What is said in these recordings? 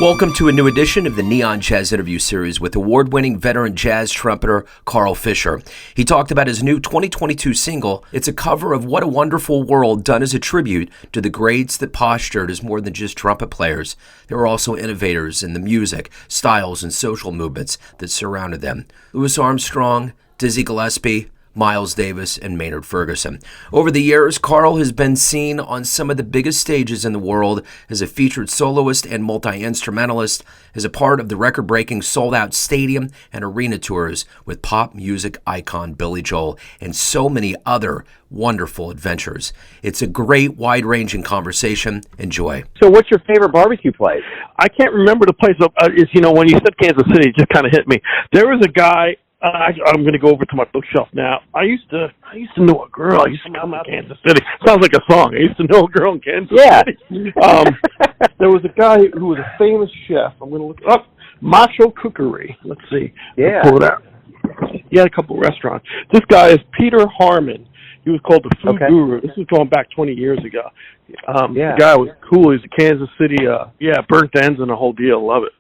Welcome to a new edition of the Neon Jazz Interview Series with award-winning veteran jazz trumpeter Carl Fischer. He talked about his new 2022 single. It's a cover of What a Wonderful World, done as a tribute to the greats that postured as more than just trumpet players. They were also innovators in the music, styles, and social movements that surrounded them. Louis Armstrong, Dizzy Gillespie, Miles Davis, and Maynard Ferguson. Over the years, Carl has been seen on some of the biggest stages in the world as a featured soloist and multi-instrumentalist, as a part of the record-breaking sold-out stadium and arena tours with pop music icon Billy Joel, and so many other wonderful adventures. It's a great, wide-ranging conversation. Enjoy. So what's your favorite barbecue place? I can't remember the place. When you said Kansas City, it just kind of hit me. There was a guy. I'm going to go over to my bookshelf now. I used to know a girl. I used to come out of Kansas City. Sounds like a song. I used to know a girl in Kansas City. There was a guy who was a famous chef. I'm going to look up Macho Cookery. Let's see. Yeah. Pull it out. He had a couple of restaurants. This guy is Peter Harmon. He was called the Food Guru. This was going back 20 years ago. The guy was cool. He's a Kansas City, burnt ends and the whole deal. Love it.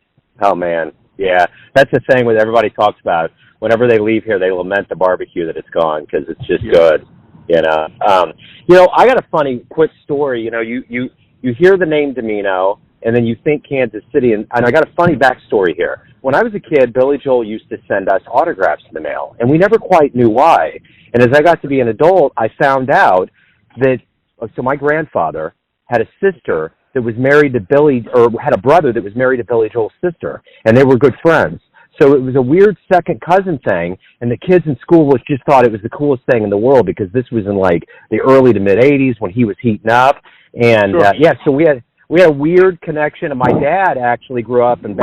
Oh, man. Yeah. That's the thing with everybody talks about. Whenever they leave here, they lament the barbecue that it's gone because it's just good, I got a funny, quick story. You hear the name Domino, and then you think Kansas City, and I got a funny backstory here. When I was a kid, Billy Joel used to send us autographs in the mail, and we never quite knew why. And as I got to be an adult, I found out that, so my grandfather had a sister that was married to Billy, or had a brother that was married to Billy Joel's sister, and they were good friends. So it was a weird second cousin thing, and the kids in school just thought it was the coolest thing in the world because this was in like the early to mid '80s when he was heating up, and so we had a weird connection. And my dad actually grew up in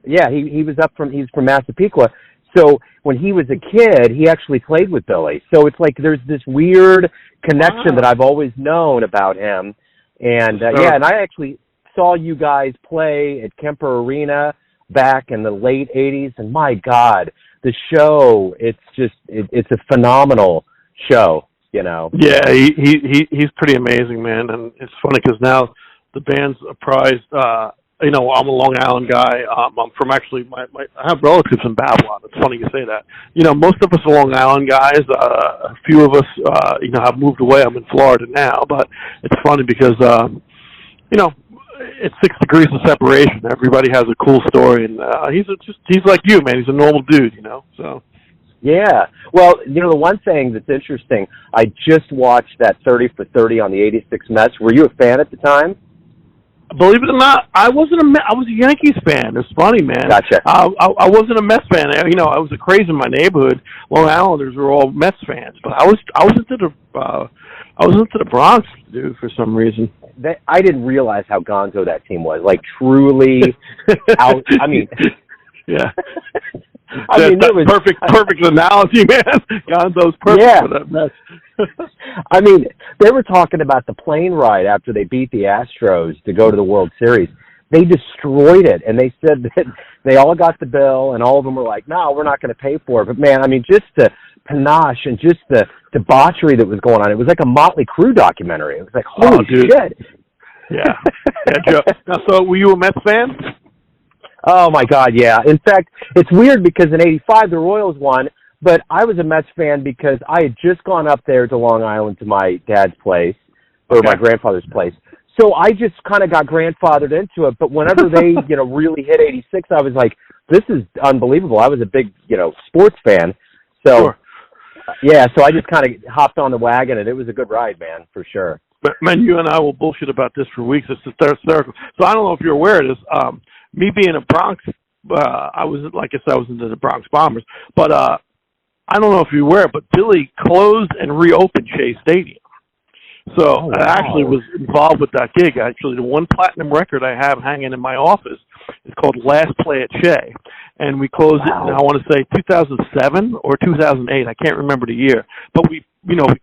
he's from Massapequa. So when he was a kid, he actually played with Billy. So it's like there's this weird connection that I've always known about him, and and I actually saw you guys play at Kemper Arena back in the late 80s, and my God, the show, it's a phenomenal show, Yeah, he's pretty amazing, man, and it's funny because now the band's prized. I'm a Long Island guy. I'm from actually, I have relatives in Babylon. It's funny you say that. Most of us are Long Island guys. A few of us, have moved away. I'm in Florida now, but it's funny because, it's 6 degrees of separation. Everybody has a cool story, and he's like you, man. He's a normal dude, So. Yeah. Well, the one thing that's interesting, I just watched that 30 for 30 on the '86 Mets. Were you a fan at the time? Believe it or not, I was a Yankees fan. It's funny, man. Gotcha. I wasn't a Mets fan. I was a craze in my neighborhood. Long Islanders were all Mets fans, but I was into the Bronx, dude, for some reason. I didn't realize how gonzo that team was. Like, truly out. I mean, yeah. It was perfect analogy, man. Gonzo's perfect for that mess. I mean, they were talking about the plane ride after they beat the Astros to go to the World Series. They destroyed it, and they said that they all got the bill, and all of them were like, no, we're not going to pay for it. But, man, just the panache and just the debauchery that was going on. It was like a Motley Crue documentary. It was like, holy shit. Yeah. Joe. Now, so were you a Mets fan? Oh, my God, yeah. In fact, it's weird because in '85 the Royals won, but I was a Mets fan because I had just gone up there to Long Island to my dad's place, or my grandfather's place. So I just kind of got grandfathered into it. But whenever they, really hit '86, I was like, this is unbelievable. I was a big, sports fan. So, so I just kind of hopped on the wagon, and it was a good ride, man, for sure. But, man, you and I will bullshit about this for weeks. It's hysterical. So I don't know if you're aware of this. Me being a Bronx, I was into the Bronx Bombers. But I don't know if you're aware, but Billy closed and reopened Shea Stadium. So I actually was involved with that gig. Actually, the one platinum record I have hanging in my office is called Last Play at Shea. And we closed it, I want to say 2007 or 2008. I can't remember the year. But we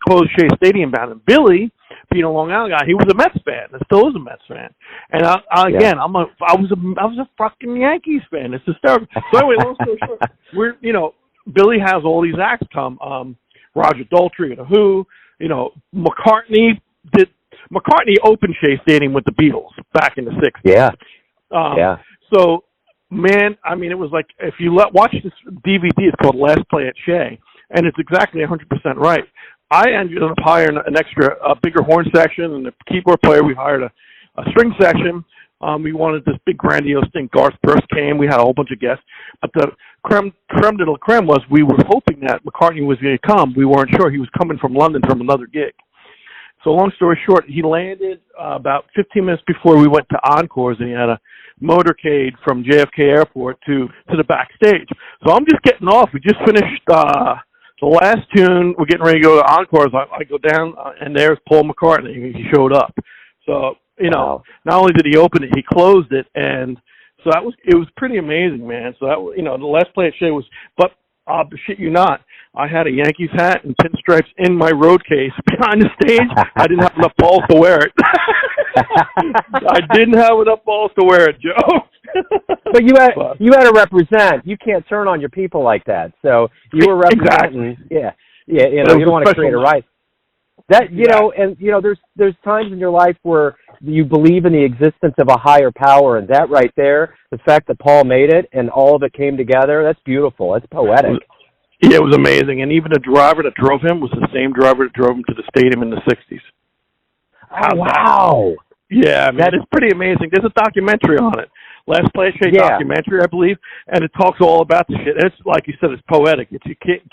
closed Shea Stadium down. And Billy, being a Long Island guy, he was a Mets fan. And still is a Mets fan. And I was a fucking Yankees fan. It's hysterical. So anyway, long story short, Billy has all these acts come. Roger Daltrey and The Who. McCartney opened Shea Stadium with the Beatles back in the 60s. Yeah. So, man, I mean, it was like, if you watch this DVD, it's called Last Play at Shea, and it's exactly 100% right. I ended up hiring a bigger horn section, and the keyboard player, we hired a string section. We wanted this big grandiose thing. Garth Brooks came. We had a whole bunch of guests. But the creme de la creme was we were hoping that McCartney was going to come. We weren't sure. He was coming from London from another gig. So long story short, he landed about 15 minutes before we went to Encores, and he had a motorcade from JFK Airport to the backstage. So I'm just getting off. We just finished the last tune. We're getting ready to go to Encores. I go down, and there's Paul McCartney. He showed up. So, Wow. not only did he open it, he closed it, and so it was pretty amazing, man. So that the Last Play at Shea was, but shit you not, I had a Yankees hat and pinstripes in my road case behind the stage. I didn't have enough balls to wear it. I didn't have enough balls to wear it, Joe. But you had to represent. You can't turn on your people like that. So you were representing. Exactly. Yeah. You don't want to create a riot. That there's times in your life where you believe in the existence of a higher power, and that right there, the fact that Paul made it and all of it came together, that's beautiful. That's poetic. It was amazing, and even the driver that drove him was the same driver that drove him to the stadium in the '60s. Oh, wow! Yeah, man, it's pretty amazing. There's a documentary on it, Last Play at Shea documentary, I believe, and it talks all about the shit. It's like you said, it's poetic. You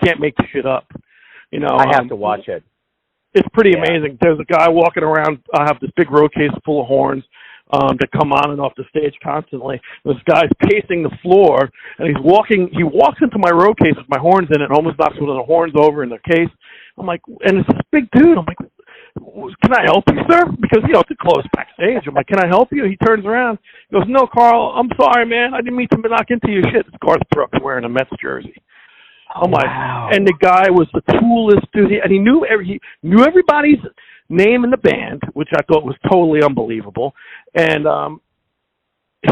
can't make the shit up. I have to watch it. It's pretty amazing. There's a guy walking around. I have this big road case full of horns that come on and off the stage constantly. This guy's pacing the floor, and he walks into my road case with my horns in it, and almost knocks one of the horns over in the case. I'm like, and it's this big dude. I'm like, can I help you, sir? Because, it's a close backstage. I'm like, can I help you? He turns around. He goes, no, Carl, I'm sorry, man. I didn't mean to knock into your shit. It's Garth Brooks wearing a Mets jersey. I'm like, wow. And the guy was the coolest dude, and he knew everybody's name in the band, which I thought was totally unbelievable. And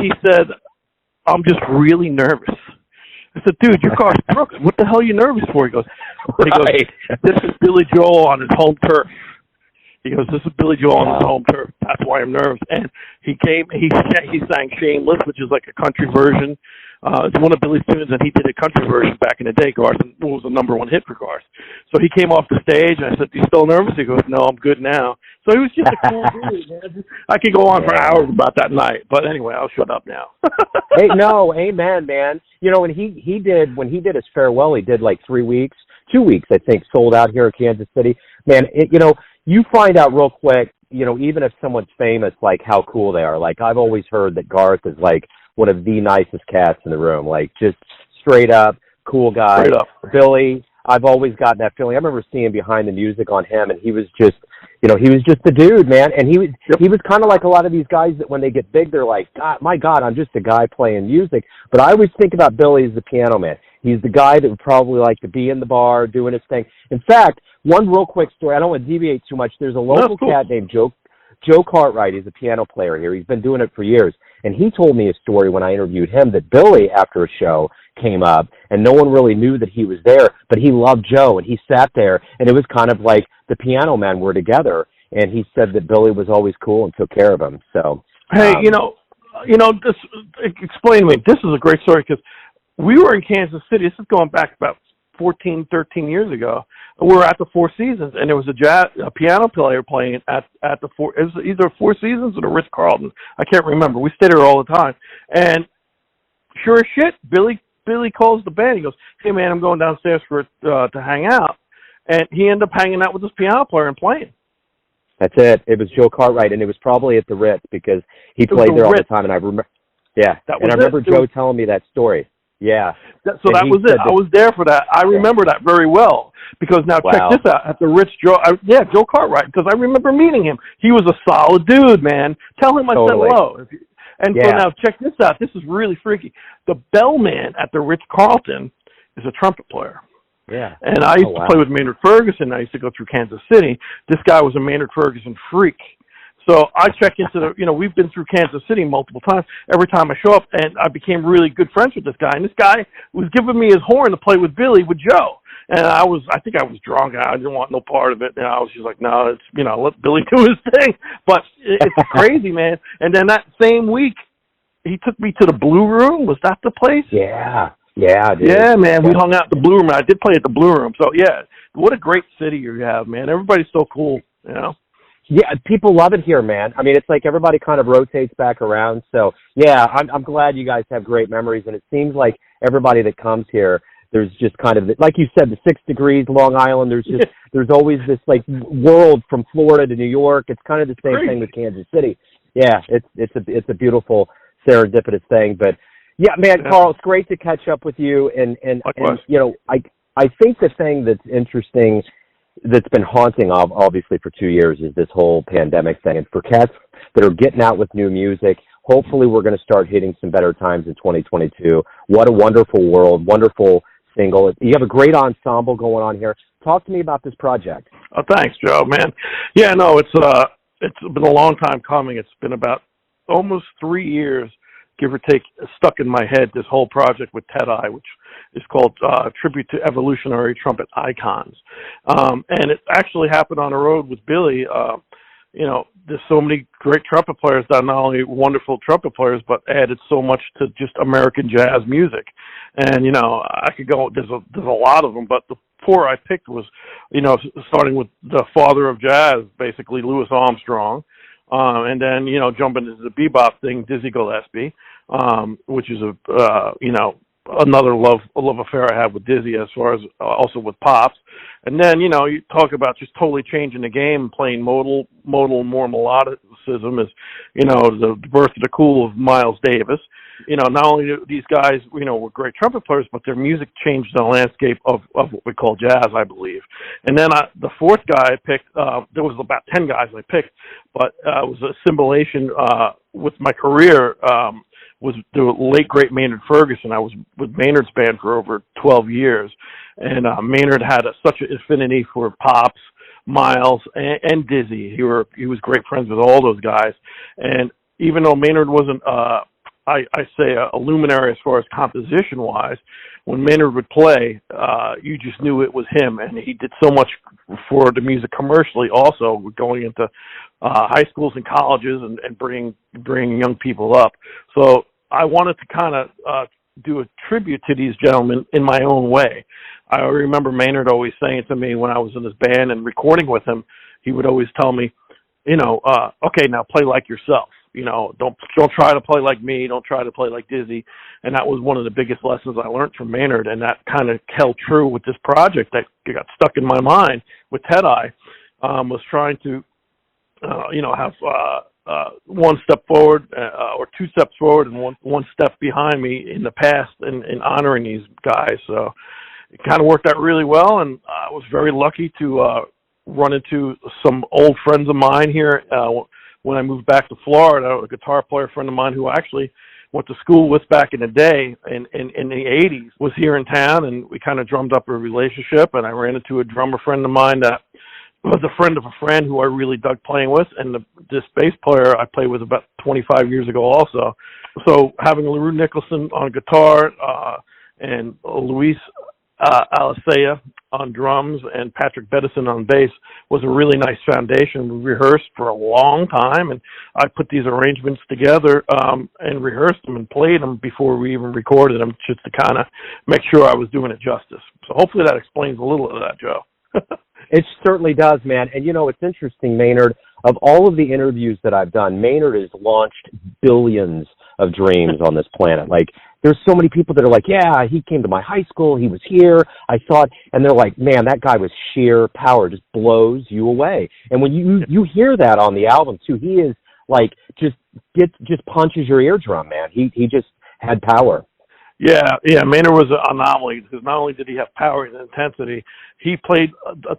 he said, I'm just really nervous. I said, dude, you're Garth Brooks. What the hell are you nervous for? He goes, this is Billy Joel on his home turf. He goes, this is Billy Joel on his home turf. That's why I'm nervous. And he came, he sang Shameless, which is like a country version. It's one of Billy's tunes, and he did a country version back in the day, Garth, and it was the #1 hit for Garth. So he came off the stage, and I said, you still nervous? He goes, no, I'm good now. So he was just a cool dude, man. I could go on for hours about that night. But anyway, I'll shut up now. Hey, no, amen, man. When he did his farewell, he did like 2 weeks, I think, sold out here in Kansas City. Man, you find out real quick, even if someone's famous, like how cool they are. Like I've always heard that Garth is like one of the nicest cats in the room, like just straight up cool guy. Straight up. Billy, I've always gotten that feeling. I remember seeing behind the music on him, and he was just, he was just the dude, man. And he was kind of like a lot of these guys that when they get big, they're like, my God, I'm just a guy playing music. But I always think about Billy as the piano man. He's the guy that would probably like to be in the bar doing his thing. In fact, one real quick story. I don't want to deviate too much. There's a local cat named Joe Cartwright. He's a piano player here. He's been doing it for years. And he told me a story when I interviewed him that Billy, after a show, came up, and no one really knew that he was there, but he loved Joe, and he sat there, and it was kind of like the piano men were together, and he said that Billy was always cool and took care of him. So, hey, this, explain to me. This is a great story because we were in Kansas City. This is going back about 13 years ago. We were at the Four Seasons, and there was a piano player playing at the it was either Four Seasons or the Ritz-Carlton. I can't remember. We stayed there all the time. And sure as shit, Billy calls the band. He goes, hey, man, I'm going downstairs to hang out. And he ended up hanging out with this piano player and playing. That's it. It was Joe Cartwright, and it was probably at the Ritz because he played there all the time. And I remember, I remember Joe telling me that story. Yeah. That was it. I was there for that. I remember that very well. Because now check this out. At the Ritz, Joe Cartwright, because I remember meeting him. He was a solid dude, man. Tell him I said hello. So now check this out. This is really freaky. The bellman at the Ritz-Carlton is a trumpet player. Yeah. And I used to play with Maynard Ferguson. I used to go through Kansas City. This guy was a Maynard Ferguson freak. So I check into we've been through Kansas City multiple times. Every time I show up, and I became really good friends with this guy. And this guy was giving me his horn to play with Billy, with Joe. And I think I was drunk. I didn't want no part of it. And I was just like, no, it's, let Billy do his thing. But it's crazy, man. And then that same week, he took me to the Blue Room. Was that the place? Yeah, dude. Yeah, man. Yeah. We hung out at the Blue Room. I did play at the Blue Room. So yeah, what a great city you have, man. Everybody's so cool, you know. Yeah, people love it here, man. I mean, it's like everybody kind of rotates back around. So yeah, I'm glad you guys have great memories, and it seems like everybody that comes here, there's just kind of, like you said, the 6 degrees, Long Island. There's always this like world from Florida to New York. It's kind of the same thing with Kansas City. Yeah, it's a beautiful serendipitous thing. But yeah, man, Carl, it's great to catch up with you. And you know, I think the thing that's interesting, that's been haunting obviously for 2 years, is this whole pandemic thing. And for cats that are getting out with new music, hopefully we're going to start hitting some better times in 2022. What a wonderful world, wonderful single. You have a great ensemble going on here. Talk to me about this project. Oh, thanks, Joe, man. Yeah, no, it's been a long time coming. It's been about almost 3 years, give or take, stuck in my head, this whole project with Ted-I, which is called Tribute to Evolutionary Trumpet Icons. And it actually happened on the road with Billy. You know, there's so many great trumpet players that are not only wonderful trumpet players, but added so much to just American jazz music. And, you know, I could go, there's a lot of them, but the 4 I picked was, you know, starting with the father of jazz, basically, Louis Armstrong. And then, you know, jumping into the bebop thing, Dizzy Gillespie, which is you know, another love affair I have with Dizzy, as far as also with Pops. And then, you know, you talk about just totally changing the game, playing modal, more melodicism, is, you know, the birth of the cool of Miles Davis. You know, not only do these guys, you know, were great trumpet players, but their music changed the landscape of what we call jazz, I believe. And then the 4th guy I picked, there was about 10 guys I picked, but it was a symbolization with my career, was the late, great Maynard Ferguson. I was with Maynard's band for over 12 years, and Maynard had such an affinity for Pops, Miles, and Dizzy. He was great friends with all those guys. And even though Maynard wasn't, I say, a luminary as far as composition-wise, when Maynard would play, you just knew it was him, and he did so much for the music commercially also, going into high schools and colleges and bringing young people up. So I wanted to kind of do a tribute to these gentlemen in my own way. I remember Maynard always saying to me when I was in his band and recording with him, he would always tell me, you know, okay, now play like yourself. You know, don't try to play like me. Don't try to play like Dizzy. And that was one of the biggest lessons I learned from Maynard. And that kind of held true with this project that got stuck in my mind with Ted-I, was trying to, you know, have one step forward or 2 steps forward and one step behind me in the past in honoring these guys. So it kind of worked out really well. And I was very lucky to run into some old friends of mine here when I moved back to Florida. A guitar player friend of mine who I actually went to school with back in the day in the 80s was here in town, and we kind of drummed up a relationship. And I ran into a drummer friend of mine that was a friend of a friend who I really dug playing with, and this bass player I played with about 25 years ago also. So having LaRue Nicholson on guitar and Luis Alicea on drums and Patrick Bedison on bass was a really nice foundation. We rehearsed for a long time, and I put these arrangements together and rehearsed them and played them before we even recorded them, just to kind of make sure I was doing it justice. So hopefully that explains a little of that, Joe. It certainly does, man. And, you know, it's interesting, Maynard, of all of the interviews that I've done, Maynard has launched billions of dreams on this planet. Like, there's so many people that are like, yeah, he came to my high school, he was here, I saw it, and they're like, man, that guy was sheer power, just blows you away. And when you hear that on the album, too, he is like, just punches your eardrum, man. He just had power. Yeah, Maynard was an anomaly, because not only did he have power and intensity, he played,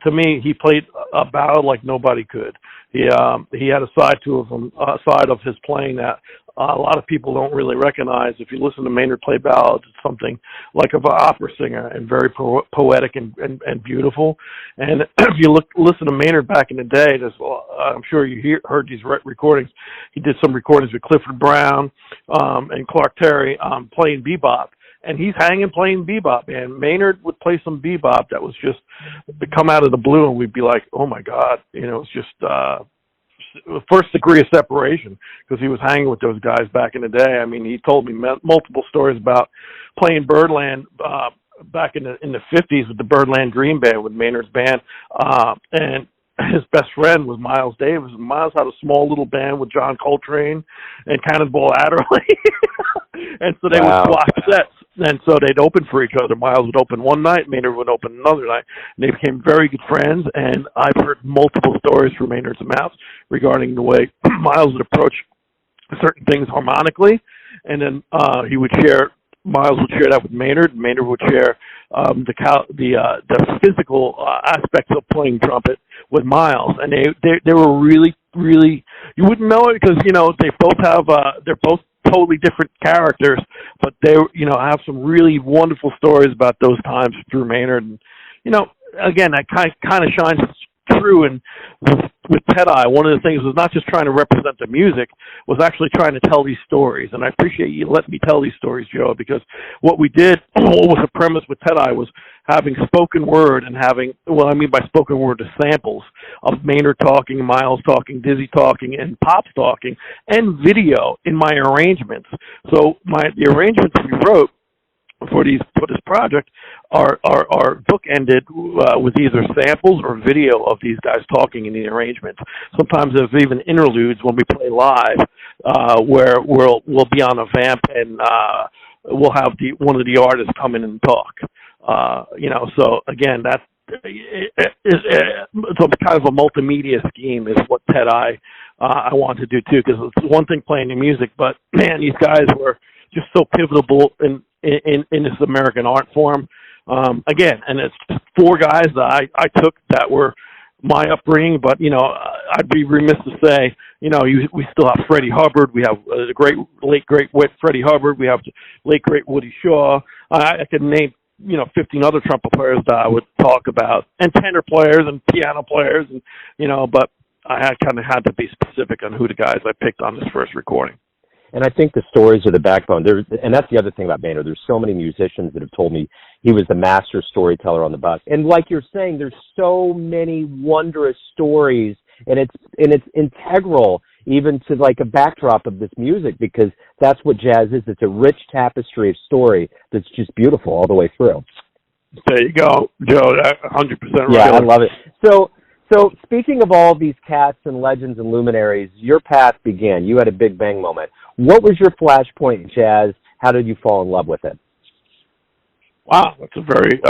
to me, he played a ballad like nobody could. He had a side of his playing that a lot of people don't really recognize. If you listen to Maynard play ballads, it's something like of an opera singer, and very poetic and beautiful. And if you listen to Maynard back in the day, I'm sure you heard these recordings. He did some recordings with Clifford Brown and Clark Terry playing bebop. And he's hanging playing bebop, man. Maynard would play some bebop that was just to come out of the blue, and we'd be like, oh my God, you know, it's just first degree of separation because he was hanging with those guys back in the day. I mean, he told me multiple stories about playing Birdland back in the 50s with the Birdland Green Band, with Maynard's band, and his best friend was Miles Davis. And Miles had a small little band with John Coltrane and Cannonball Adderley. And so they would swap sets. And so they'd open for each other. Miles would open one night, Maynard would open another night. And they became very good friends. And I've heard multiple stories from Maynard's mouth regarding the way Miles would approach certain things harmonically. And then Miles would share that with Maynard. Maynard would share the physical aspects of playing trumpet with Miles, and they were really, really, you wouldn't know it because they both have they're both totally different characters, but they have some really wonderful stories about those times through Maynard, and again that kind of shines true. And with Ted Eye, one of the things was not just trying to represent the music, was actually trying to tell these stories. And I appreciate you letting me tell these stories, Joe, because what we did, what was the premise with Ted Eye was having spoken word and having, what I mean by spoken word is samples of Maynard talking, Miles talking, Dizzy talking, and Pops talking, and video in my arrangements. So the arrangements we wrote for this project are bookended with either samples or video of these guys talking in the arrangements. Sometimes there's even interludes when we play live, where we'll be on a vamp and we'll have one of the artists come in and talk. So again, it's kind of a multimedia scheme is what Ted Eye I want to do too, because it's one thing playing the music, but man, these guys were just so pivotal in this American art form. Again, and it's just four guys that I took that were my upbringing, but I'd be remiss to say, we still have Freddie Hubbard. We have the late great Freddie Hubbard. We have the late great Woody Shaw. I could name 15 other trumpet players that I would talk about, and tenor players and piano players, and but I kind of had to be specific on who the guys I picked on this first recording. And I think the stories are the backbone. And that's the other thing about Maynard. There's so many musicians that have told me he was the master storyteller on the bus. And like you're saying, there's so many wondrous stories, and it's integral even to like a backdrop of this music, because that's what jazz is. It's a rich tapestry of story that's just beautiful all the way through. There you go, Joe. 100% right. Yeah, I love it. So speaking of all these cats and legends and luminaries, your path began. You had a big bang moment. What was your flashpoint in jazz? How did you fall in love with it? Wow, that's a very,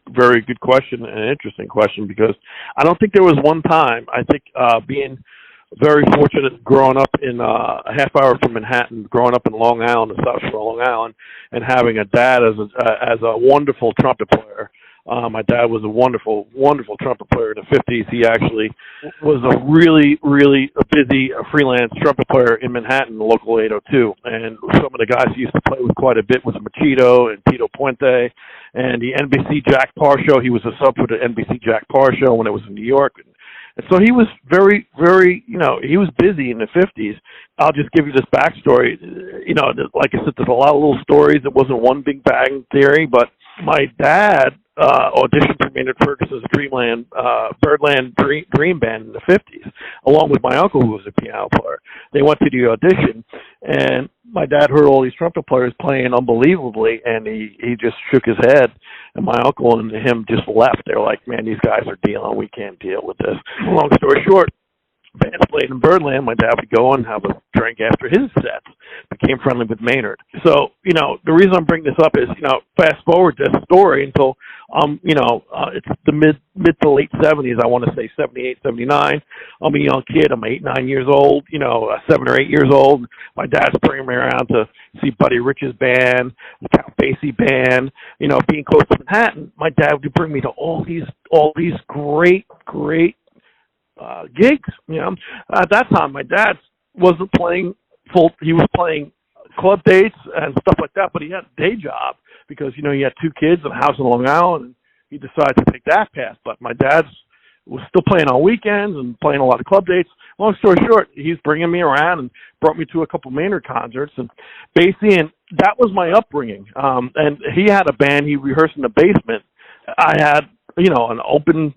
very good question and an interesting question, because I don't think there was one time. I think being very fortunate growing up in a half hour from Manhattan, growing up in Long Island, the South Shore of Long Island, and having a dad as a wonderful trumpet player. My dad was a wonderful, wonderful trumpet player in the 50s. He actually was a really, really busy freelance trumpet player in Manhattan, the local 802. And some of the guys he used to play with quite a bit was Machito and Tito Puente and the NBC Jack Parr show. He was a sub for the NBC Jack Parr show when it was in New York. And so he was very, very, he was busy in the 50s. I'll just give you this backstory. Like I said, there's a lot of little stories. It wasn't one big bang theory, but my dad auditioned for Maynard Ferguson's Birdland Dream Band in the 50s, along with my uncle, who was a piano player. They went to the audition, and my dad heard all these trumpet players playing unbelievably, and he just shook his head, and my uncle and him just left. They were like, man, these guys are dealing. We can't deal with this. Long story short, bands played in Birdland. My dad would go and have a drink after his sets. Became friendly with Maynard. So, the reason I'm bringing this up is, fast forward this story until, it's the mid to late 70s. I want to say 78, 79. I'm a young kid. I'm 8, 9 years old, 7 or 8 years old. My dad's bringing me around to see Buddy Rich's band, the Count Basie band, being close to Manhattan. My dad would bring me to all these great gigs. At that time, my dad wasn't playing he was playing club dates and stuff like that, but he had a day job because, he had 2 kids and a house in Long Island, and he decided to take that path. But my dad was still playing on weekends and playing a lot of club dates. Long story short, he's bringing me around and brought me to a couple Maynard concerts and Basie, and that was my upbringing. And he had a band he rehearsed in the basement. I had, an open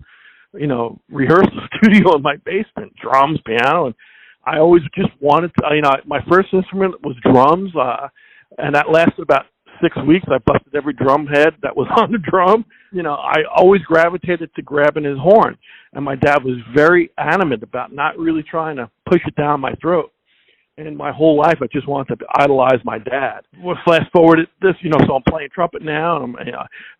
rehearsal studio in my basement, drums, piano, and I always just wanted to, my first instrument was drums, and that lasted about 6 weeks. I busted every drum head that was on the drum. I always gravitated to grabbing his horn, and my dad was very adamant about not really trying to push it down my throat. And my whole life, I just wanted to idolize my dad. Well, fast forward at this, so I'm playing trumpet now. And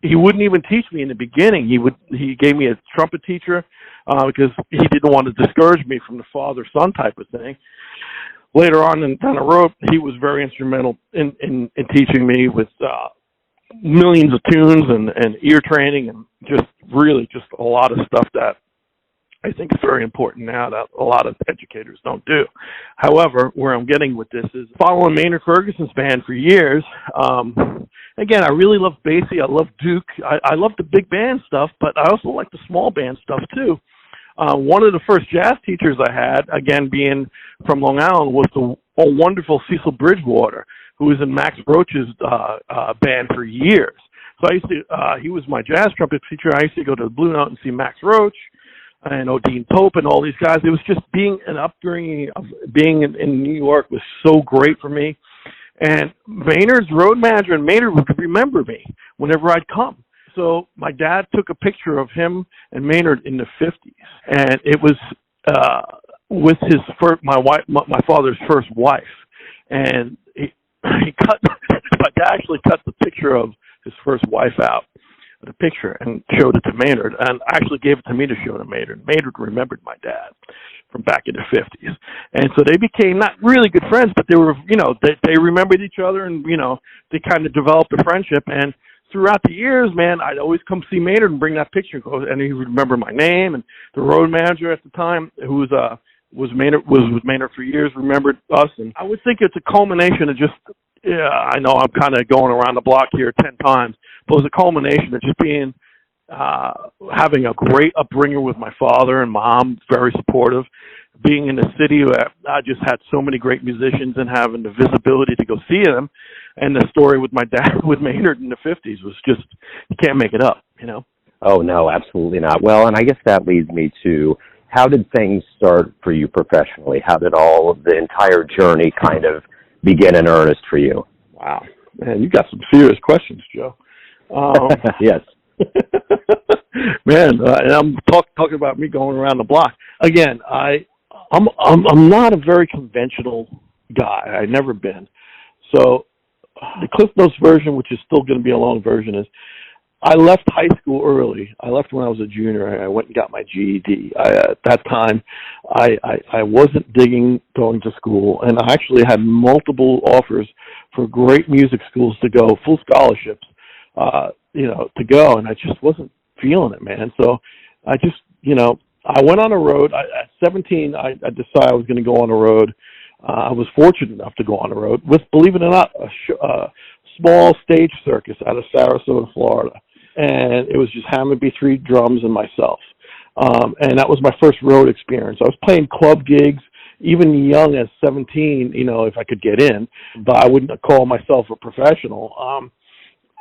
he wouldn't even teach me in the beginning. He gave me a trumpet teacher because he didn't want to discourage me from the father-son type of thing. Later on down the road, he was very instrumental in teaching me with millions of tunes and ear training and just a lot of stuff that I think is very important now that a lot of educators don't do. However, where I'm getting with this is following Maynard Ferguson's band for years. Again, I really love Basie. I love Duke. I love the big band stuff, but I also like the small band stuff too. One of the first jazz teachers I had, again being from Long Island, was the wonderful Cecil Bridgewater, who was in Max Roach's band for years. So I used to, he was my jazz trumpet teacher. I used to go to the Blue Note and see Max Roach and Dean Pope and all these guys. It was just being an upbringing of being in New York was so great for me. And Maynard's road manager, and Maynard would remember me whenever I'd come. So my dad took a picture of him and Maynard in the 50s, and it was with his my father's first wife, and he cut. My dad actually cut the picture of his first wife out, the picture, and showed it to Maynard, and actually gave it to me to show to Maynard. Maynard remembered my dad from back in the 50s, and so they became not really good friends, but they were, they remembered each other, and they kind of developed a friendship. And throughout the years, man, I'd always come see Maynard and bring that picture, and he would remember my name. And the road manager at the time, who was with Maynard for years, remembered us. And I would think it's a culmination of just, I know I'm kind of going around the block here 10 times, but it was a culmination of just being, having a great upbringing with my father and mom, very supportive, being in a city where I just had so many great musicians and having the visibility to go see them. And the story with my dad, with Maynard in the 50s, was just, you can't make it up, Oh, no, absolutely not. Well, and I guess that leads me to, how did things start for you professionally? How did all of the entire journey kind of begin in earnest for you? Wow. Man, you got some serious questions, Joe. Yes. Man, and I'm talking about me going around the block. Again, I'm not a very conventional guy. I've never been. So the Cliff Notes version, which is still going to be a long version, is I left high school early. I left when I was a junior. I went and got my GED. At that time, I wasn't digging going to school, and I actually had multiple offers for great music schools to go, full scholarships, to go, and I just wasn't feeling it, man. So I just, I went on a road. At 17, I decided I was going to go on a road. I was fortunate enough to go on the road with, believe it or not, a small stage circus out of Sarasota, Florida. And it was just Hammond B3 drums and myself. And that was my first road experience. I was playing club gigs, even young as 17, if I could get in, but I wouldn't call myself a professional.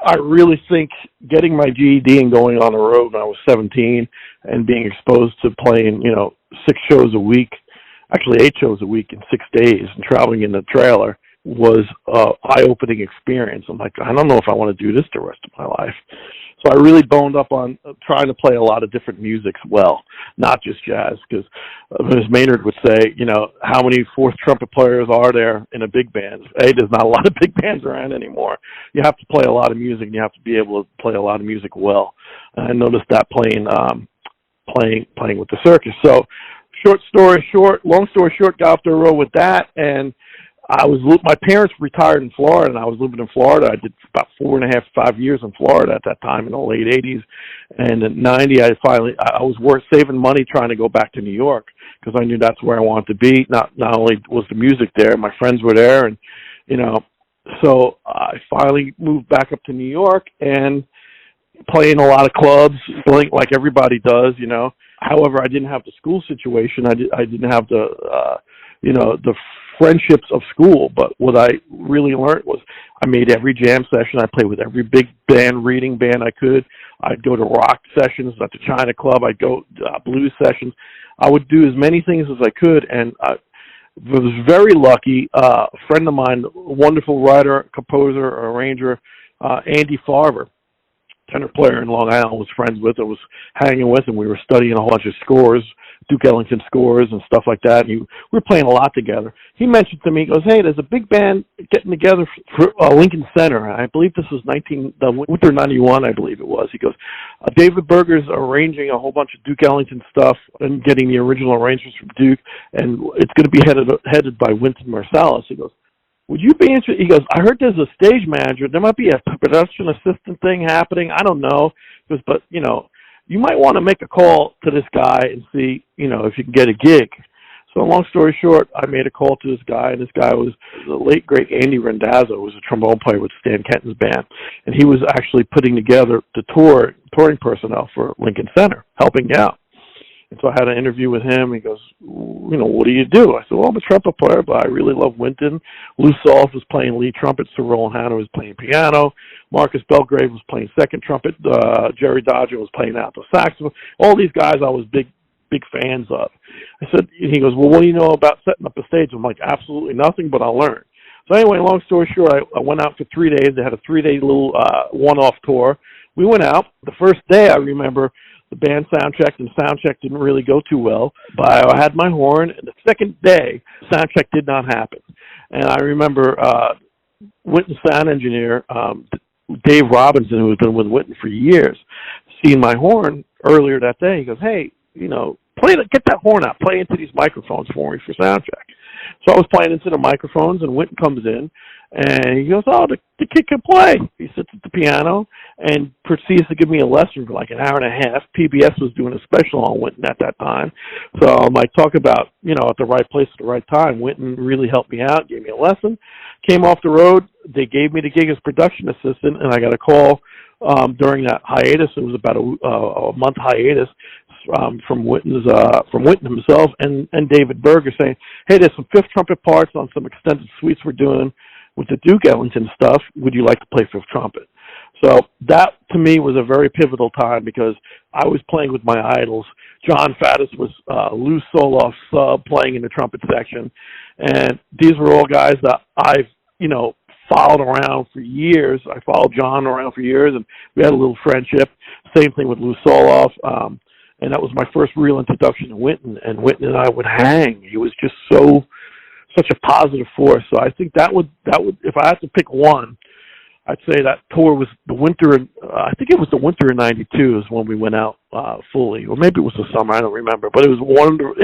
I really think getting my GED and going on the road when I was 17 and being exposed to playing, 6 shows a week, actually 8 shows a week in 6 days, and traveling in the trailer was an eye-opening experience. I'm like, I don't know if I want to do this the rest of my life. So I really boned up on trying to play a lot of different musics well, not just jazz, because as Maynard would say, how many fourth trumpet players are there in a big band? There's not a lot of big bands around anymore. You have to play a lot of music, and you have to be able to play a lot of music well. And I noticed that playing with the circus. So long story short, got off the road with that, and my parents retired in Florida, and I was living in Florida. I did about 4.5 years in Florida at that time in the late 80s. And in 90, I was saving money trying to go back to New York because I knew that's where I wanted to be. Not only was the music there, my friends were there, and, so I finally moved back up to New York and playing a lot of clubs, like everybody does, However, I didn't have the school situation. I didn't have the friendships of school, but what I really learned was I made every jam session. I played with every big band, reading band I could. I'd go to rock sessions at the China Club. I'd go blues sessions. I would do as many things as I could, and I was very lucky. A friend of mine, a wonderful writer, composer, arranger, Andy Farber, tenor player in Long Island, was friends with. I was hanging with him. We were studying a whole bunch of scores, Duke Ellington scores and stuff like that. And we were playing a lot together. He mentioned to me, he goes, "Hey, there's a big band getting together for Lincoln Center." I believe this was the winter '91, I believe it was. He goes, "David Berger's arranging a whole bunch of Duke Ellington stuff and getting the original arrangements from Duke, and it's going to be headed by Wynton Marsalis." He goes, "Would you be interested?" He goes, "I heard there's a stage manager. There might be a production assistant thing happening. I don't know." He goes, "But, you might want to make a call to this guy and see, if you can get a gig." So long story short, I made a call to this guy, and this guy was the late, great Andy Randazzo, who was a trombone player with Stan Kenton's band. And he was actually putting together the touring personnel for Lincoln Center, helping out. And so I had an interview with him. He goes, "What do you do?" I said, "Well, I'm a trumpet player, but I really love Wynton." Lou Solf was playing lead trumpet. Sir Roland Hanna was playing piano. Marcus Belgrave was playing second trumpet. Jerry Dodger was playing alto saxophone. All these guys I was big fans of. I said, he goes, "Well, what do you know about setting up a stage?" I'm like, "Absolutely nothing, but I'll learn." So anyway, long story short, I went out for 3 days. They had a 3-day little one-off tour. We went out. The first day, I remember, the band soundchecked, and soundcheck didn't really go too well. But I had my horn, and the second day, soundcheck did not happen. And I remember Wynton's sound engineer, Dave Robinson, who has been with Wynton for years, seeing my horn earlier that day. He goes, "Hey, get that horn out, play into these microphones for me for soundcheck." So I was playing into the microphones, and Wynton comes in, and he goes, "Oh, the kid can play." He sits at the piano and proceeds to give me a lesson for like an hour and a half. PBS was doing a special on Wynton at that time. So I'm like, talk about, at the right place at the right time. Wynton really helped me out, gave me a lesson. Came off the road. They gave me the gig as production assistant, and I got a call during that hiatus. It was about a month hiatus from Wynton himself and David Berger saying, "Hey, there's some fifth trumpet parts on some extended suites we're doing with the Duke Ellington stuff. Would you like to play fifth trumpet?" So that, to me, was a very pivotal time because I was playing with my idols. John Faddis was Lou Solof's sub playing in the trumpet section. And these were all guys that I've, followed around for years. I followed John around for years, and we had a little friendship. Same thing with Lou Soloff. And that was my first real introduction to Wynton. And Wynton and I would hang. He was just such a positive force. So I think that would, if I had to pick one, I'd say that tour was the winter. I think it was the winter of '92 is when we went out fully, or maybe it was the summer. I don't remember, but it was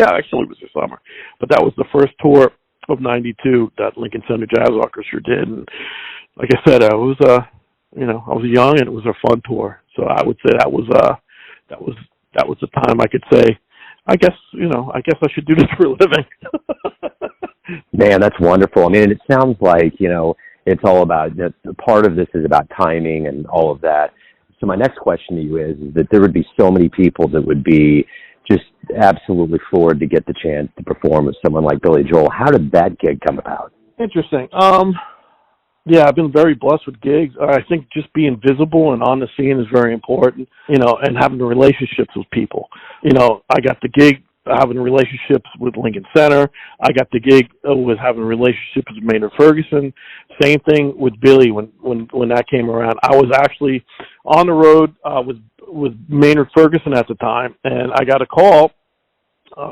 actually it was the summer. But that was the first tour of '92 that Lincoln Center Jazz Orchestra did. And like I said, I was young, and it was a fun tour. So I would say that was the time I could say, I guess I should do this for a living. Man, that's wonderful. I mean, it sounds like, it's all about, part of this is about timing and all of that. So my next question to you is that there would be so many people that would be just absolutely floored to get the chance to perform with someone like Billy Joel. How did that gig come about? Interesting. Yeah, I've been very blessed with gigs. I think just being visible and on the scene is very important, and having the relationships with people. I got the gig having relationships with Lincoln Center. I got the gig with having relationships with Maynard Ferguson. Same thing with Billy when that came around. I was actually on the road with Maynard Ferguson at the time, and I got a call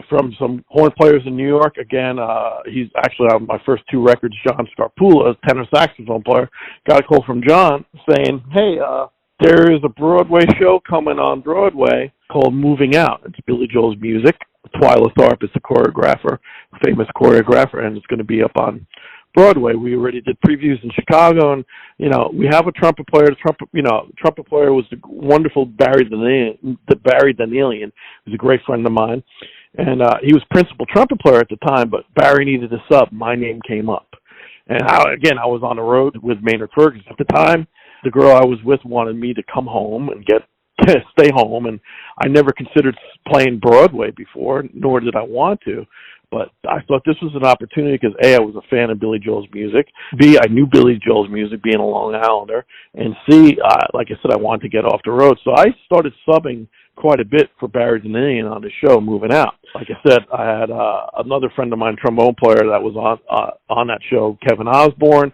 from some horn players in New York. Again, he's actually on my first 2 records, John Scarpula, a tenor saxophone player. Got a call from John saying, "Hey, there is a Broadway show coming on Broadway called Moving Out. It's Billy Joel's music. Twyla Tharp is the choreographer, famous choreographer, and it's going to be up on Broadway. We already did previews in Chicago, and we have a trumpet player. The trumpet player was the wonderful Barry Danielian, who's a great friend of mine, and he was principal trumpet player at the time. But Barry needed a sub. My name came up, and I was on the road with Maynard Ferguson at the time. The girl I was with wanted me to come home and stay home, and I never considered playing Broadway before, nor did I want to. But I thought this was an opportunity because A, I was a fan of Billy Joel's music. B, I knew Billy Joel's music being a Long Islander. And C, like I said, I wanted to get off the road. So I started subbing quite a bit for Barry Danillion on the show, Moving Out. Like I said, I had another friend of mine, trombone player, that was on that show, Kevin Osborne.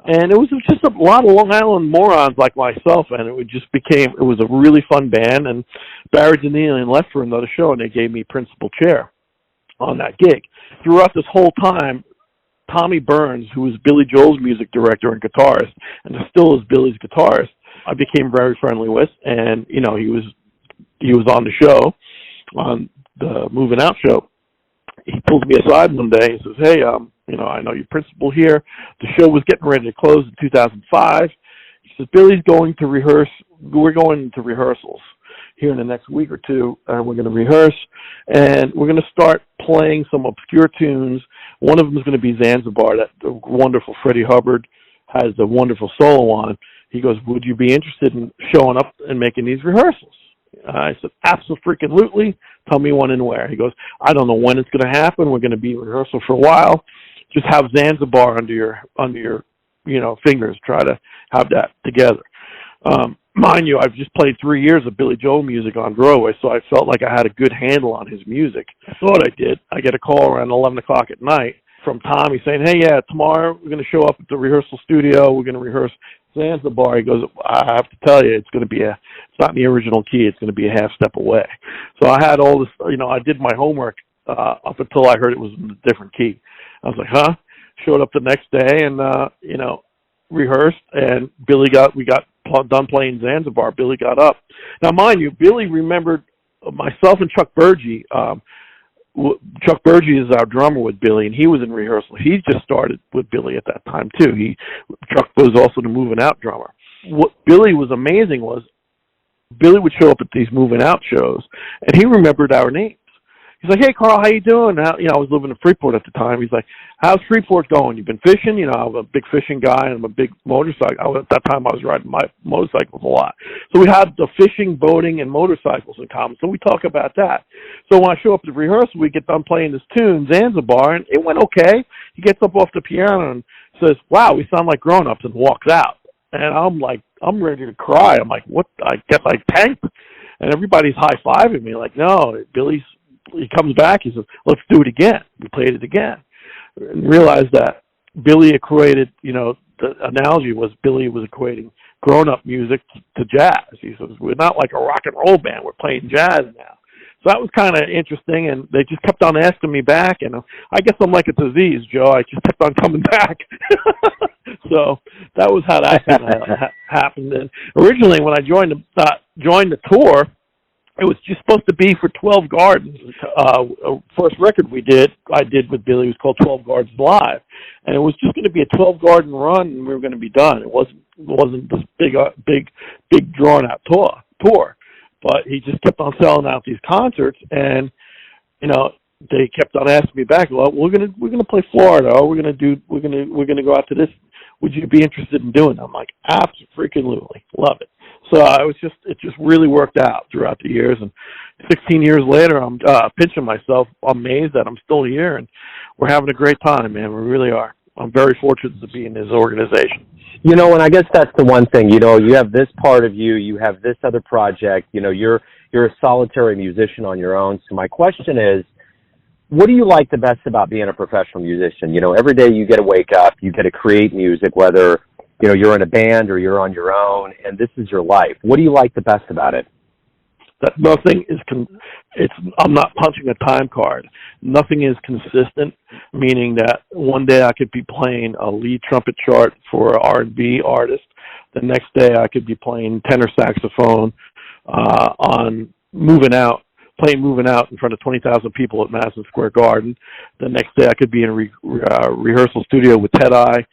And it was just a lot of Long Island morons like myself, and it was a really fun band. And Barry Danillion left for another show, and they gave me principal chair on that gig. Throughout this whole time, Tommy Burns, who was Billy Joel's music director and guitarist, and still is Billy's guitarist, I became very friendly with, and he was on the show, on the Moving Out show. He pulls me aside one day and says, "Hey, I know you're principal here. The show was getting ready to close in 2005. He says, Billy's going to rehearse. We're going to rehearsals here in the next week or two, and we're going to rehearse, and we're going to start playing some obscure tunes. One of them is going to be Zanzibar, that the wonderful Freddie Hubbard has a wonderful solo on." He goes, "Would you be interested in showing up and making these rehearsals?" I said, "Absolutely. Tell me when and where." He goes, "I don't know when it's going to happen. We're going to be in rehearsal for a while. Just have Zanzibar under your fingers. Try to have that together." Mind you, I've just played 3 years of Billy Joel music on Broadway, so I felt like I had a good handle on his music. I thought I did. I get a call around 11 o'clock at night from Tommy saying, "Hey, yeah, tomorrow we're going to show up at the rehearsal studio. We're going to rehearse Zanzibar." He goes, "I have to tell you, it's not in the original key. It's going to be a half step away." So I had all this, I did my homework up until I heard it was in a different key. I was like, huh? Showed up the next day and, rehearsed, and we got done playing Zanzibar. Billy got up. Now, mind you, Billy remembered myself and Chuck Burgee. Chuck Burgee is our drummer with Billy, and he was in rehearsal. He just started with Billy at that time, too. Chuck was also the Moving Out drummer. What Billy was amazing was Billy would show up at these Moving Out shows, and he remembered our names. He's like, "Hey, Carl, how you doing?" I was living in Freeport at the time. He's like, "How's Freeport going? You've been fishing?" I'm a big fishing guy, and I'm a big motorcycle. At that time, I was riding my motorcycles a lot. So we had the fishing, boating, and motorcycles in common. So we talk about that. So when I show up to rehearsal, we get done playing this tune, Zanzibar, and it went okay. He gets up off the piano and says, "Wow, we sound like grown-ups," and walks out. And I'm like, I'm ready to cry. I'm like, what? I guess I tanked. And everybody's high-fiving me like, no, he comes back, he says, "Let's do it again." We played it again and realized that Billy equated, the analogy was Billy was equating grown-up music to jazz. He says, "We're not like a rock and roll band, we're playing jazz now." So that was kind of interesting, and they just kept on asking me back, and I guess I'm like a disease, Joe. I just kept on coming back. So that was how that happened. And originally, when I joined the tour, it was just supposed to be for 12 Gardens. First record I did with Billy was called 12 Gardens Live, and it was just going to be a 12 Garden run, and we were going to be done. It wasn't this big drawn out tour, but he just kept on selling out these concerts, and they kept on asking me back, "Well, we're gonna play Florida, or we're gonna go out to this. Would you be interested in doing it?" I'm like, "Absolutely, love it." So it just really worked out throughout the years, and 16 years later, I'm pinching myself, amazed that I'm still here, and we're having a great time, man. We really are. I'm very fortunate to be in this organization. And I guess that's the one thing. You have this part of you have this other project. You're a solitary musician on your own. So my question is, what do you like the best about being a professional musician? Every day you get to wake up, you get to create music, whether you're in a band or you're on your own, and this is your life. What do you like the best about it? That nothing is I'm not punching a time card. Nothing is consistent, meaning that one day I could be playing a lead trumpet chart for an R&B artist. The next day I could be playing tenor saxophone on Moving Out, playing Moving Out in front of 20,000 people at Madison Square Garden. The next day I could be in a rehearsal studio with Ted I.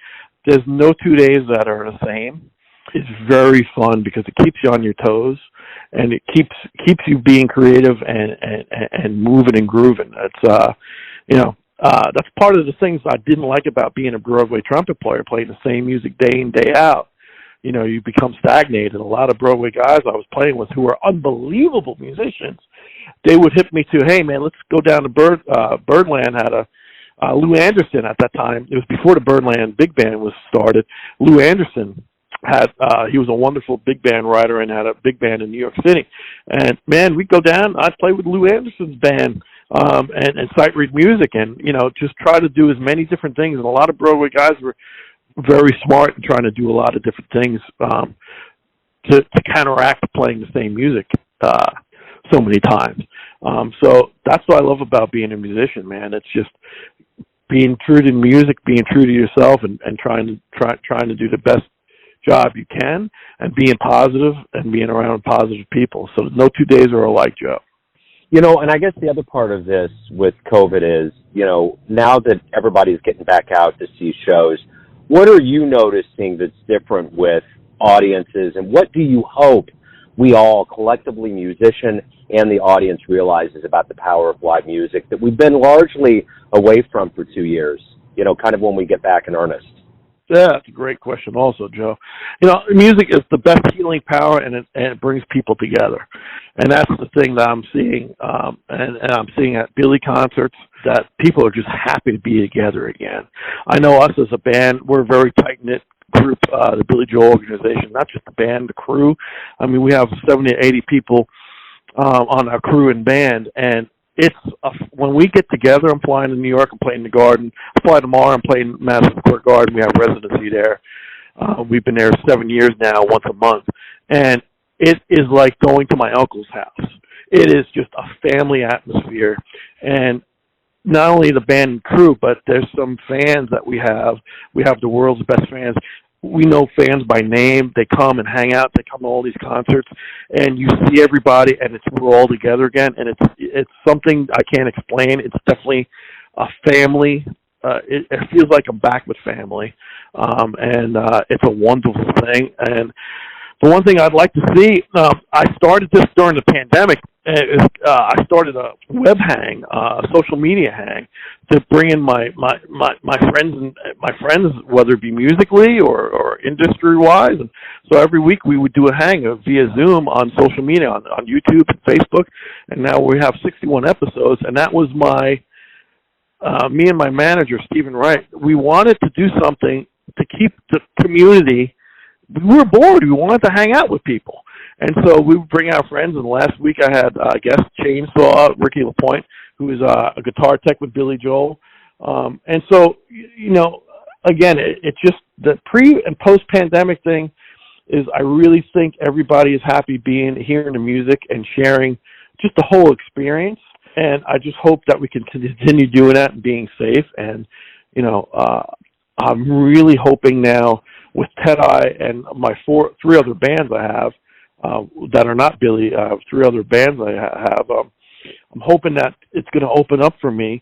There's no 2 days that are the same. It's very fun because it keeps you on your toes, and it keeps you being creative and moving and grooving. It's that's part of the things I didn't like about being a Broadway trumpet player, playing the same music day in, day out. You become stagnated. A lot of Broadway guys I was playing with who were unbelievable musicians they would hit me to, hey man, let's go down to Birdland. Had Lou Anderson at that time. It was before the Birdland big band was started. Lou Anderson had he was a wonderful big band writer and had a big band in New York City. And man, we'd go down. I'd play with Lou Anderson's band and sight read music, and just try to do as many different things. And a lot of Broadway guys were very smart in trying to do a lot of different things to counteract playing the same music so many times. So that's what I love about being a musician, man. It's just being true to music, being true to yourself, and trying to do the best job you can, and being positive and being around positive people. So no 2 days are alike, Joe. And I guess the other part of this with COVID is, now that everybody's getting back out to see shows, what are you noticing that's different with audiences, and what do you hope we all, collectively, musician and the audience, realizes about the power of live music that we've been largely away from for 2 years, kind of when we get back in earnest? Yeah, that's a great question also, Joe. Music is the best healing power, and it brings people together. And that's the thing that I'm seeing, and I'm seeing at Billy concerts, that people are just happy to be together again. I know us as a band, we're a very tight-knit group, the Billy Joel organization, not just the band, the crew. I mean, we have 70 to 80 people on our crew and band, and when we get together. I'm flying to New York, I'm playing the Garden. I fly tomorrow, I'm playing Madison Square Garden. We have residency there. We've been there 7 years now, once a month. And it is like going to my uncle's house. It is just a family atmosphere. And not only the band and crew, but there's some fans that we have. We have the world's best fans. We know fans by name. They come and hang out. They come to all these concerts, and you see everybody, and we're all together again. And it's something I can't explain. It's definitely a family. It feels like I'm back with family, and it's a wonderful thing. And the one thing I'd like to see, I started this during the pandemic. I started a web hang, a social media hang, to bring in my friends, whether it be musically or industry wise. And so every week we would do a hang via Zoom on social media, on YouTube and Facebook. And now we have 61 episodes. And that was me and my manager, Stephen Wright. We wanted to do something to keep the community. We were bored. We wanted to hang out with people. And so we would bring our friends. And last week I had a guest, Chainsaw, Ricky LaPointe, who is a guitar tech with Billy Joel. And so, again, it's just the pre- and post-pandemic thing is I really think everybody is happy hearing the music and sharing just the whole experience. And I just hope that we can continue doing that and being safe. And, I'm really hoping now with Ted Eye and my three other bands I have that are not Billy, 3 other bands I have, I'm hoping that it's going to open up for me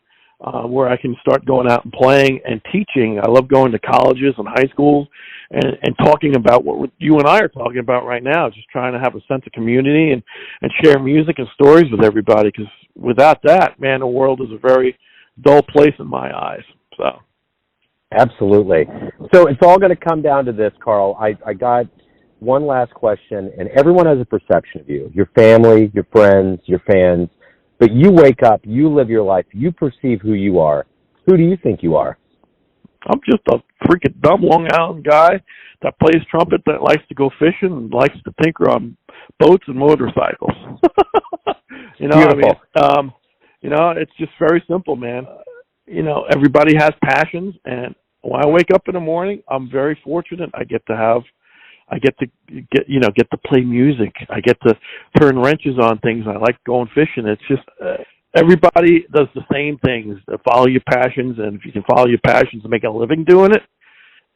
where I can start going out and playing and teaching. I love going to colleges and high schools and talking about what you and I are talking about right now, just trying to have a sense of community and share music and stories with everybody, because without that, man, the world is a very dull place in my eyes. So. Absolutely. So it's all going to come down to this, Carl. I got one last question, and everyone has a perception of you, your family, your friends, your fans, but you wake up, you live your life, you perceive who you are. Who do you think you are? I'm just a freaking dumb Long Island guy that plays trumpet, that likes to go fishing and likes to tinker on boats and motorcycles. Beautiful. It's just very simple, man. Everybody has passions, and when I wake up in the morning, I'm very fortunate. I get to play music. I get to turn wrenches on things. I like going fishing. It's just everybody does the same things. Follow your passions, and if you can follow your passions and make a living doing it,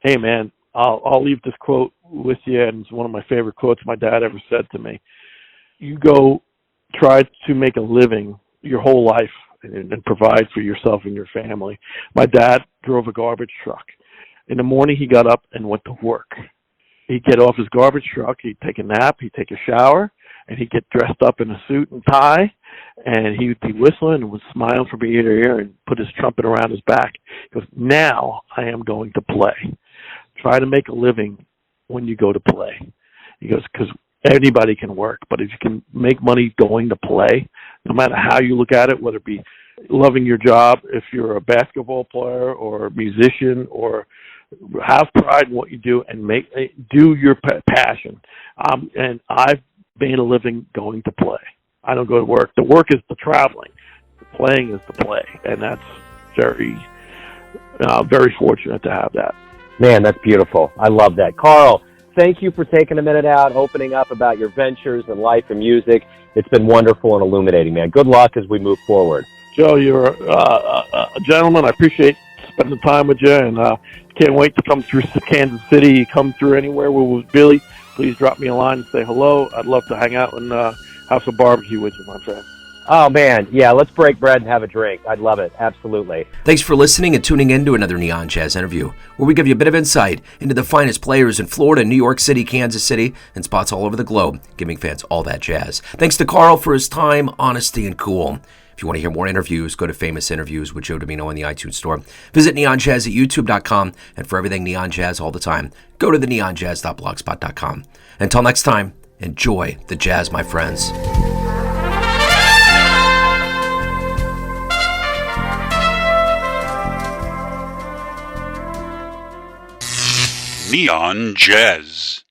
hey man, I'll leave this quote with you, and it's one of my favorite quotes my dad ever said to me. You go try to make a living your whole life and provide for yourself and your family. My dad drove a garbage truck. In the morning, he got up and went to work. He'd get off his garbage truck, he'd take a nap, he'd take a shower, and he'd get dressed up in a suit and tie, and he would be whistling and would smile from ear to ear and put his trumpet around his back. He goes, now I am going to play. Try to make a living when you go to play. He goes, because anybody can work. But if you can make money going to play, no matter how you look at it, whether it be loving your job, if you're a basketball player or a musician, or have pride in what you do and do your passion. And I've made a living going to play. I don't go to work. The work is the traveling. The playing is the play, and that's very, very fortunate to have that. Man, that's beautiful. I love that. Carl, thank you for taking a minute out, opening up about your ventures and life and music. It's been wonderful and illuminating, man. Good luck as we move forward. Joe, you're a gentleman. I appreciate spending time with you, and can't wait to come through Kansas City. Come through anywhere with Billy. Please drop me a line and say hello. I'd love to hang out and have some barbecue with you, my friend. Oh, man. Yeah, let's break bread and have a drink. I'd love it. Absolutely. Thanks for listening and tuning in to another Neon Jazz interview, where we give you a bit of insight into the finest players in Florida, New York City, Kansas City, and spots all over the globe, giving fans all that jazz. Thanks to Carl for his time, honesty, and cool. If you want to hear more interviews, go to Famous Interviews with Joe Domino in the iTunes Store. Visit neonjazz at youtube.com, and for everything Neon Jazz all the time, go to the neonjazz.blogspot.com. Until next time, enjoy the jazz, my friends. Neon Jazz.